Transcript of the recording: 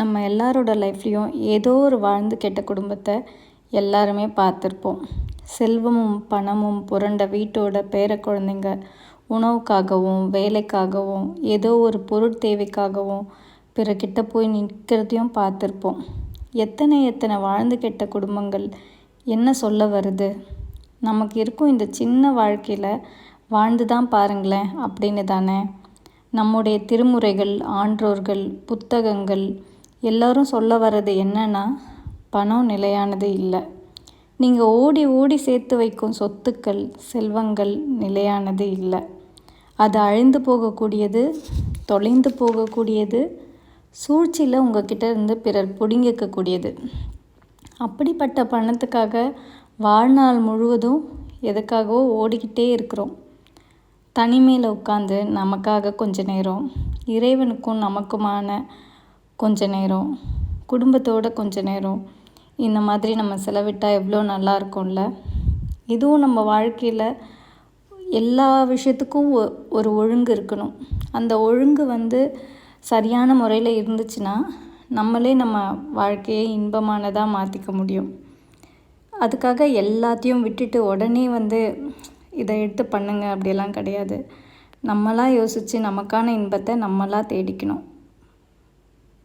நம்ம எல்லாரோட லைஃப்லேயும் ஏதோ ஒரு வாழ்ந்து கெட்ட குடும்பத்தை எல்லாருமே பார்த்துருப்போம். செல்வமும் பணமும் புரண்ட வீட்டோட பேர குழந்தைங்க உணவுக்காகவும் வேலைக்காகவும் ஏதோ ஒரு பொருள் தேவைக்காகவும் பிறகிட்ட போய் நிற்கிறதையும் பார்த்துருப்போம். எத்தனை எத்தனை வாழ்ந்து கெட்ட குடும்பங்கள் என்ன சொல்ல வருது? நமக்கு இருக்கும் இந்த சின்ன வாழ்க்கையில் வாழ்ந்து தான் பாருங்களேன் அப்படின்னு தானே. நம்முடைய திருமுறைகள், ஆன்றோர்கள், புத்தகங்கள் எல்லோரும் சொல்ல வர்றது என்னன்னா, பணம் நிலையானது இல்லை. நீங்கள் ஓடி ஓடி சேர்த்து வைக்கும் சொத்துக்கள், செல்வங்கள் நிலையானது இல்லை. அது அழிந்து போகக்கூடியது, தொலைந்து போகக்கூடியது, சூழ்ச்சியில் உங்ககிட்ட இருந்து பிறர் பிடுங்கிக்கக்கூடியது. அப்படிப்பட்ட பணத்துக்காக வாழ்நாள் முழுவதும் எதுக்காகவோ ஓடிக்கிட்டே இருக்கிறோம். தனிமையில் உட்காந்து நமக்காக கொஞ்ச நேரம், இறைவனுக்கும் நமக்குமான கொஞ்ச நேரம், குடும்பத்தோடு கொஞ்ச நேரம், இந்த மாதிரி நம்ம செலவிட்டால் எவ்வளோ நல்லா இருக்கும்ல. இதுவும் நம்ம வாழ்க்கையில் எல்லா விஷயத்துக்கும் ஒரு ஒழுங்கு இருக்கணும். அந்த ஒழுங்கு சரியான முறையில் இருந்துச்சுன்னா நம்மளே நம்ம வாழ்க்கையை இன்பமானதாக மாற்றிக்க முடியும். அதுக்காக எல்லாத்தையும் விட்டுட்டு உடனே இதை எடுத்து பண்ணுங்க அப்படியெல்லாம் கிடையாது. நம்மளாக யோசித்து நமக்கான இன்பத்தை நம்மளாக தேடிக்கணும்.